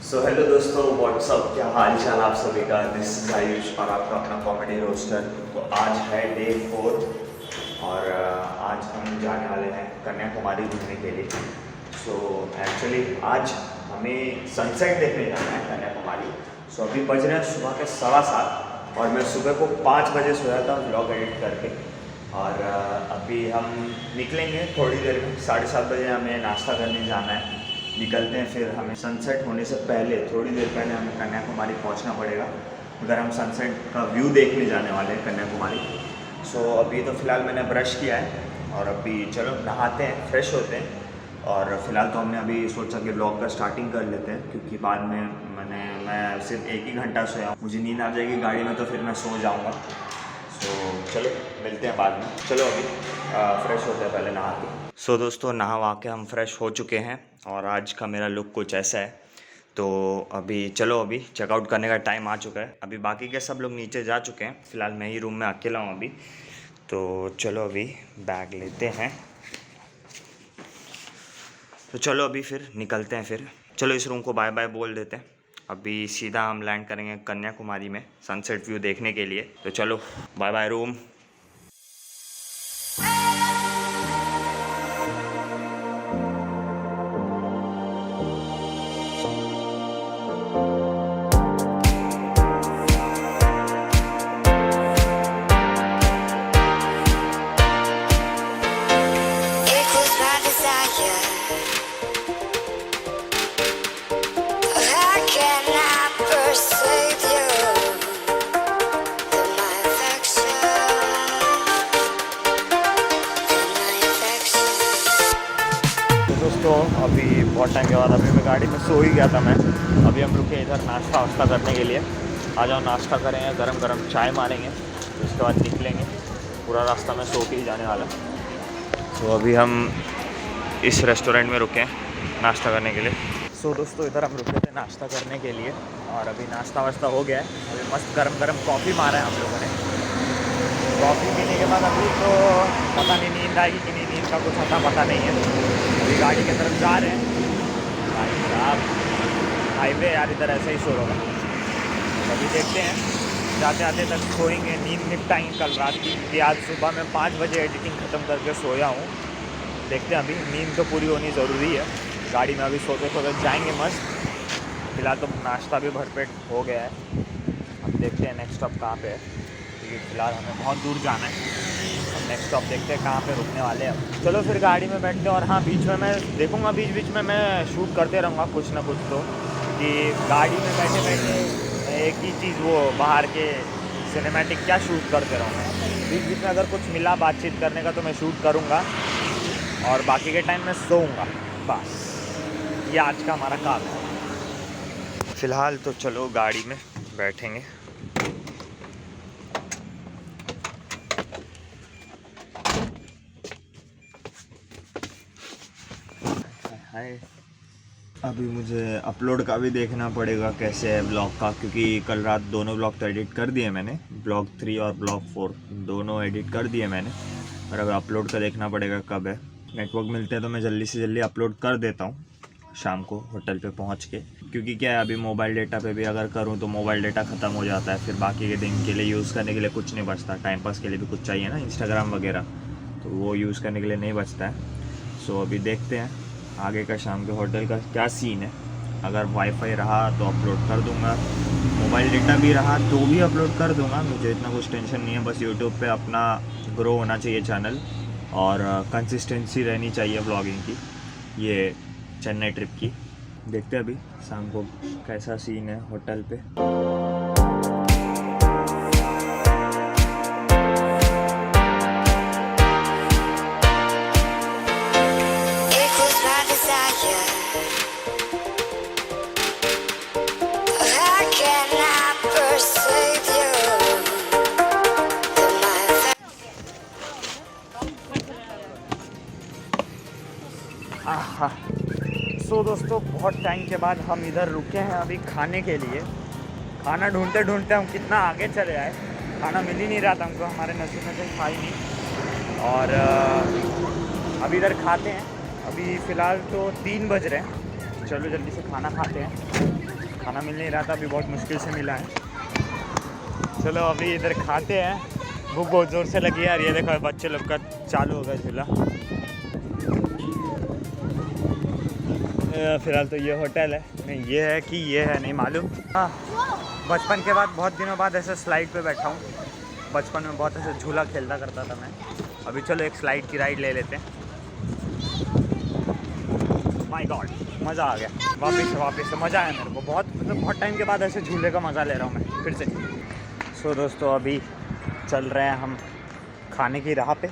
So hello दोस्तों, WhatsApp, क्या हाल चाल आप सभी का। दिस इज आयुष और आपका अपना कॉमेडी रोस्टर। तो आज है डे 4 और आज हम जाने वाले हैं कन्याकुमारी घूमने के लिए। सो एक्चुअली आज हमें सनसेट देखने जाना है कन्याकुमारी। सो अभी बज रहे हैं सुबह के 7:15 और मैं सुबह को 5 बजे सोया था व्लॉग एडिट करके। और अभी हम निकलेंगे थोड़ी देर में, 7:30 बजे हमें नाश्ता करने जाना है। निकलते हैं, फिर हमें सनसेट होने से पहले थोड़ी देर पहले हमें कन्याकुमारी पहुंचना पड़ेगा। उधर हम सनसेट का व्यू देखने जाने वाले हैं कन्याकुमारी। सो अभी तो फ़िलहाल मैंने ब्रश किया है और अभी चलो नहाते हैं, फ्रेश होते हैं। और फिलहाल तो हमने अभी सोचा कि व्लॉग का स्टार्टिंग कर लेते हैं, क्योंकि बाद में मैं सिर्फ 1 ही घंटा सोया, मुझे नींद आ जाएगी गाड़ी में तो फिर मैं सो जाऊँगा। सो चलो मिलते हैं बाद में। चलो अभी फ्रेश होते हैं पहले नहा के। सो दोस्तों, नहा वहा के हम फ्रेश हो चुके हैं और आज का मेरा लुक कुछ ऐसा है। तो अभी चलो अभी चेकआउट करने का टाइम आ चुका है। अभी बाकी के सब लोग नीचे जा चुके हैं, फ़िलहाल मैं ही रूम में अकेला हूँ अभी। तो चलो अभी बैग लेते हैं। तो चलो अभी फिर निकलते हैं। फिर चलो इस रूम को बाय बाय बोल देते हैं। अभी सीधा हम लैंड करेंगे कन्याकुमारी में सनसेट व्यू देखने के लिए। तो चलो बाय बाय रूम। दोस्तों अभी बहुत टाइम के बाद अभी मैं गाड़ी में सो ही गया था मैं। अभी हम रुके इधर नाश्ता वाश्ता करने के लिए। आ जाओ नाश्ता करेंगे, गरम गरम चाय मारेंगे, उसके बाद निकलेंगे। पूरा रास्ता में सो के ही जाने वाला। तो अभी हम इस रेस्टोरेंट में रुके हैं नाश्ता करने के लिए। सो दोस्तों इधर हम रुके थे नाश्ता करने के लिए और अभी नाश्ता वाश्ता हो गया है। अभी मस्त गरम गरम कॉफ़ी मारा है हम लोगों ने। कॉफ़ी पीने के बाद अभी तो पता नहीं नींद आएगी कि नहीं, नींद का कुछ पता नहीं है। अभी गाड़ी की तरफ जा रहे हैं। भाई साहब हाईवे यार, इधर ऐसा ही शोर होगा। अभी देखते हैं, जाते आते तक सोएंगे, नींद निपटाएंगे कल रात की, कि आज सुबह मैं 5 बजे एडिटिंग ख़त्म करके सोया हूँ। देखते हैं, अभी नींद तो पूरी होनी ज़रूरी है। गाड़ी में अभी सोते सोते जाएंगे मस्त। फिलहाल तो नाश्ता भी भरपेट हो गया है। अब देखते हैं नेक्स्ट स्टॉप कहाँ पे है, क्योंकि फ़िलहाल हमें बहुत दूर जाना है। अब नेक्स्ट स्टॉप देखते हैं कहाँ पे रुकने वाले हैं। चलो फिर गाड़ी में बैठते हैं। और हाँ, बीच में मैं देखूँगा, बीच बीच में मैं शूट करते रहूँगा कुछ ना कुछ। तो कि गाड़ी में बैठे बैठे एक ही चीज़, वो बाहर के सिनेमैटिक क्या शूट करते रहूँगा। बीच बीच में अगर कुछ मिला बातचीत करने का तो मैं शूट करूँगा और बाकी के टाइम मैं सोऊंगा। बस ये आज का हमारा काम है। फ़िलहाल तो चलो गाड़ी में बैठेंगे। हाय, अभी मुझे अपलोड का भी देखना पड़ेगा कैसे है ब्लॉग का, क्योंकि कल रात दोनों ब्लॉग तो एडिट कर दिए मैंने। ब्लॉग 3 और ब्लॉग 4 दोनों एडिट कर दिए मैंने, और अब अपलोड का देखना पड़ेगा कब है। नेटवर्क मिलते हैं तो मैं जल्दी से जल्दी अपलोड कर देता हूँ शाम को होटल पे पहुँच के। क्योंकि क्या है, अभी मोबाइल डेटा पे भी अगर करूँ तो मोबाइल डेटा ख़त्म हो जाता है, फिर बाकी के दिन के लिए यूज़ करने के लिए कुछ नहीं बचता। टाइम पास के लिए भी कुछ चाहिए ना, इंस्टाग्राम वगैरह, तो वो यूज़ करने के लिए नहीं बचता है। सो अभी देखते हैं आगे का शाम के होटल का क्या सीन है। अगर वाईफाई रहा तो अपलोड कर दूंगा, मोबाइल डेटा भी रहा तो भी अपलोड कर दूंगा। मुझे इतना कुछ टेंशन नहीं है। बस यूट्यूब पे अपना ग्रो होना चाहिए चैनल, और कंसिस्टेंसी रहनी चाहिए व्लॉगिंग की। ये चेन्नई ट्रिप की देखते हैं अभी शाम को कैसा सीन है होटल पे। सो दोस्तों बहुत टाइम के बाद हम इधर रुके हैं अभी खाने के लिए। खाना ढूंढते ढूंढते हम कितना आगे चले आए, खाना मिल ही नहीं रहा था हमको, हमारे नसीब में कहीं था ही नहीं। और अभी इधर खाते हैं। अभी फ़िलहाल तो 3 बज रहे हैं, चलो जल्दी से खाना खाते हैं। खाना मिल नहीं रहा था, अभी बहुत मुश्किल से मिला है। चलो अभी इधर खाते हैं, भूख बहुत ज़ोर से लगी है यार। ये देखो बच्चे लोग का चालू हो गया झूला। फ़िलहाल तो ये होटल है, नहीं ये है कि ये है नहीं मालूम। हाँ, बचपन के बाद बहुत दिनों बाद ऐसे स्लाइड पे बैठा हूँ। बचपन में बहुत ऐसे झूला खेलता करता था मैं। अभी चलो एक स्लाइड की राइड ले लेते हैं। माय गॉड, मज़ा आ गया। वापस से मज़ा आया मेरे को बहुत, मतलब बहुत टाइम के बाद ऐसे झूले का मज़ा ले रहा हूँ मैं फिर से। सो दोस्तों अभी चल रहे हैं हम खाने की राह पे,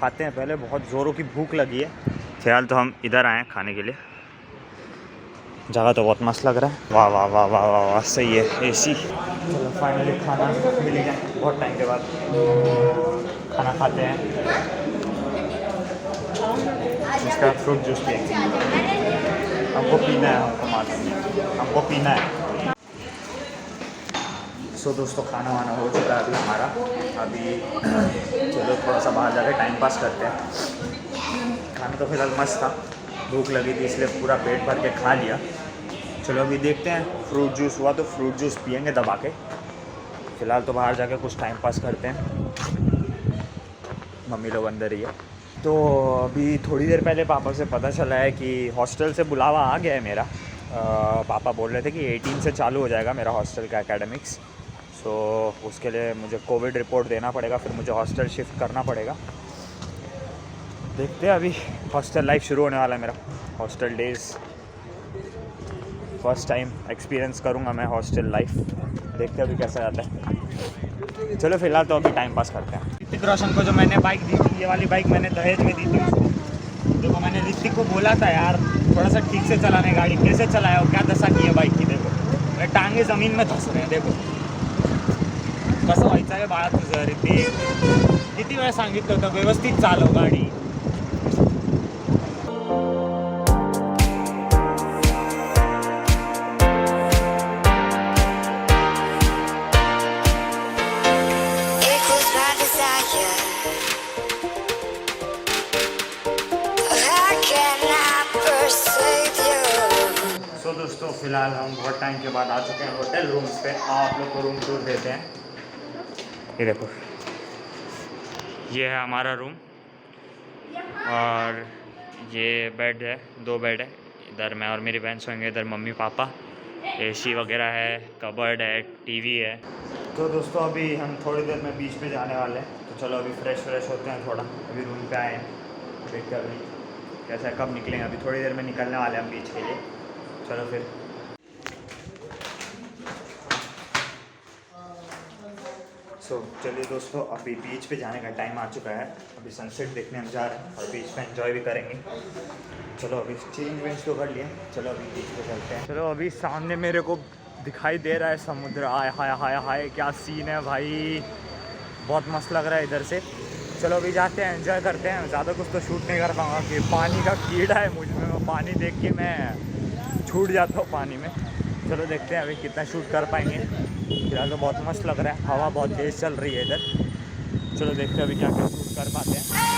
खाते हैं पहले, बहुत ज़ोरों की भूख लगी है। फिलहाल तो हम इधर आए हैं खाने के लिए। जगह तो बहुत मस्त लग रहा है। वाह वाह वाह वाह वाह वाह, सही है एसी। चलो फाइनली खाना मिल गया, बहुत टाइम के बाद खाना खाते हैं। इसका फ्रूट जूस पिएंगे, हमको पीना है, हमको पीना है। सो दोस्तों खाना वाना हो चुका है अभी हमारा। अभी चलो थोड़ा सा बाहर जाकर टाइम पास करते हैं। खाना तो फिलहाल मस्त था, भूख लगी थी इसलिए पूरा पेट भर के खा लिया। चलो अभी देखते हैं, फ्रूट जूस हुआ तो फ्रूट जूस पियेंगे दबा के। फ़िलहाल तो बाहर जाके कुछ टाइम पास करते हैं, मम्मी लोग अंदर ही है। तो अभी थोड़ी देर पहले पापा से पता चला है कि हॉस्टल से बुलावा आ गया है मेरा। पापा बोल रहे थे कि 18 से चालू हो जाएगा मेरा हॉस्टल का एकेडमिक्स। सो उसके लिए मुझे कोविड रिपोर्ट देना पड़ेगा, फिर मुझे हॉस्टल शिफ्ट करना पड़ेगा। देखते हैं, अभी हॉस्टल लाइफ शुरू होने वाला है मेरा। Hostel days first time experience करूँगा मैं हॉस्टल लाइफ। देखते हैं अभी कैसा जाता है। चलो फिलहाल तो अभी टाइम पास करते हैं। ऋतिक रोशन को जो मैंने बाइक दी थी, ये वाली बाइक मैंने दहेज में दी थी उसको। देखो मैंने ऋतिक को बोला था यार थोड़ा सा ठीक से चलाने गाड़ी, कैसे चलाया और क्या दशा की है बाइक की। देखो मेरे टांगे ज़मीन में धंस रहे हैं, देखो कसं व्हायचं आहे बाळा तुझं ऋतिक। किती वेळा सांगितलं होतं व्यवस्थित चालव गाडी। तो दोस्तों फ़िलहाल हम बहुत टाइम के बाद आ चुके हैं होटल रूम्स पे। आप लोग को रूम टूर देते हैं। ये देखो ये है हमारा रूम और ये बेड है, 2 बेड है। इधर मैं और मेरी बहन सोएंगे, इधर मम्मी पापा। एसी वगैरह है, कबर्ड है, टीवी है। तो दोस्तों अभी हम थोड़ी देर में बीच पे जाने वाले हैं, तो चलो अभी फ्रेश होते हैं थोड़ा। अभी रूम पे आए हैं, देखते हैं अभी कैसा है, कब निकलेंगे। अभी थोड़ी देर में निकलने वाले हैं हम बीच के लिए। चलो फिर। चलिए दोस्तों अभी बीच पे जाने का टाइम आ चुका है। अभी सनसेट देखने हम जा रहे हैं और बीच पे एंजॉय भी करेंगे। चलो अभी चेंज वेंज तो कर लिए, चलो अभी बीच पे चलते हैं। चलो अभी सामने मेरे को दिखाई दे रहा है समुद्र। हाय हाय हाय हाय, क्या सीन है भाई, बहुत मस्त लग रहा है इधर से। चलो अभी जाते हैं, एंजॉय करते हैं। ज़्यादा कुछ तो शूट नहीं कर पाऊँगा कि पानी का कीड़ा है मुझ में, पानी देख के मैं छूट जाता हूँ पानी में। चलो देखते हैं अभी कितना शूट कर पाएंगे। फिलहाल तो बहुत मस्त लग रहा है, हवा बहुत तेज़ चल रही है इधर। चलो देखते हैं अभी क्या क्या शूट कर पाते हैं।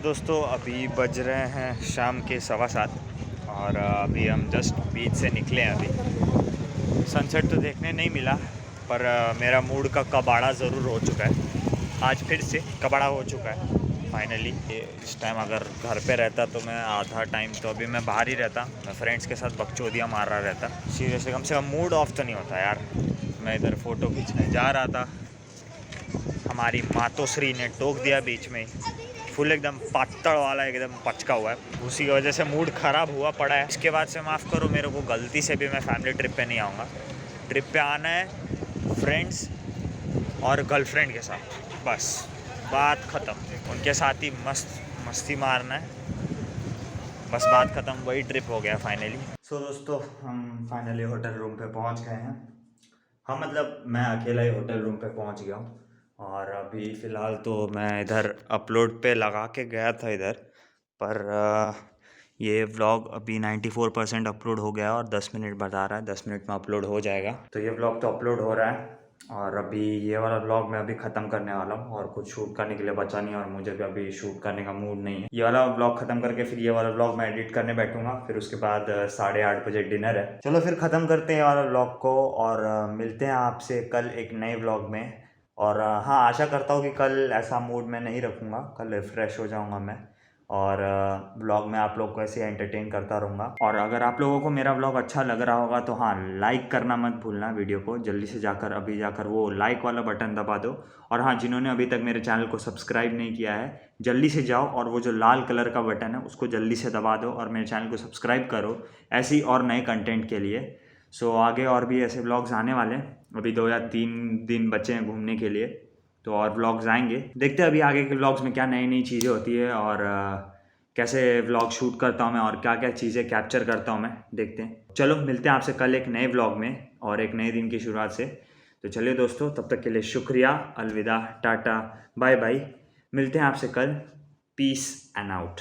दोस्तों अभी बज रहे हैं शाम के 7:15 और अभी हम जस्ट बीच से निकले हैं। अभी सनसेट तो देखने नहीं मिला, पर मेरा मूड का कबाड़ा ज़रूर हो चुका है। आज फिर से कबाड़ा हो चुका है फाइनली। इस टाइम अगर घर पे रहता तो मैं आधा टाइम तो अभी मैं बाहर ही रहता, मैं फ्रेंड्स के साथ बकचोदियाँ मार रहा रहता। सीरियसली कम से कम मूड ऑफ तो नहीं होता यार। मैं इधर फ़ोटो खींचने जा रहा था, हमारी मातोश्री ने टोक दिया बीच में, फुल एकदम पातड़ वाला, एकदम पचका हुआ है, उसी की वजह से मूड ख़राब हुआ पड़ा है। इसके बाद से माफ़ करो मेरे को, गलती से भी मैं फैमिली ट्रिप पे नहीं आऊँगा। ट्रिप पे आना है फ्रेंड्स और गर्लफ्रेंड के साथ, बस बात ख़त्म। उनके साथ ही मस्ती मारना है, बस बात ख़त्म। वही ट्रिप हो गया फाइनली। सो दोस्तों, हम फाइनली होटल रूम पे पहुंच गए हैं। हाँ मतलब मैं अकेला ही होटल रूम पे पहुंच गया हूँ। और अभी फ़िलहाल तो मैं इधर अपलोड पे लगा के गया था इधर, पर ये व्लॉग अभी 94% अपलोड हो गया और 10 मिनट बता रहा है, 10 मिनट में अपलोड हो जाएगा। तो ये व्लॉग तो अपलोड हो रहा है और अभी ये वाला व्लॉग मैं अभी ख़त्म करने वाला हूँ और कुछ शूट करने के लिए बचा नहीं और मुझे भी अभी शूट करने का मूड नहीं है। ये वाला व्लॉग ख़त्म करके फिर ये वाला व्लॉग मैं एडिट करने बैठूंगा, फिर उसके बाद 8:30 बजे डिनर है। चलो फिर ख़त्म करते हैं ये वाला व्लॉग को और मिलते हैं आपसे कल एक नए व्लॉग में। और हाँ, आशा करता हूँ कि कल ऐसा मूड मैं नहीं रखूँगा, कल रिफ़्रेश हो जाऊँगा मैं और व्लॉग में आप लोग को ऐसे एंटरटेन करता रहूँगा। और अगर आप लोगों को मेरा व्लॉग अच्छा लग रहा होगा तो हाँ, लाइक करना मत भूलना वीडियो को। जल्दी से जाकर अभी जाकर वो लाइक वाला बटन दबा दो। और हाँ, जिन्होंने अभी तक मेरे चैनल को सब्सक्राइब नहीं किया है, जल्दी से जाओ और वो जो लाल कलर का बटन है उसको जल्दी से दबा दो और मेरे चैनल को सब्सक्राइब करो ऐसी और नए कंटेंट के लिए। सो आगे और भी ऐसे व्लॉग्स आने वाले हैं। अभी 2 या 3 दिन बचे हैं घूमने के लिए, तो और व्लॉग्स आएंगे। देखते हैं अभी आगे के व्लॉग्स में क्या नई नई चीज़ें होती है और कैसे व्लॉग शूट करता हूँ मैं और क्या क्या चीज़ें कैप्चर करता हूँ मैं, देखते हैं। चलो मिलते हैं आपसे कल एक नए व्लॉग में और एक नए दिन की शुरुआत से। तो चलिए दोस्तों, तब तक के लिए शुक्रिया, अलविदा, टाटा, बाय बाय। मिलते हैं आपसे कल। Peace and out.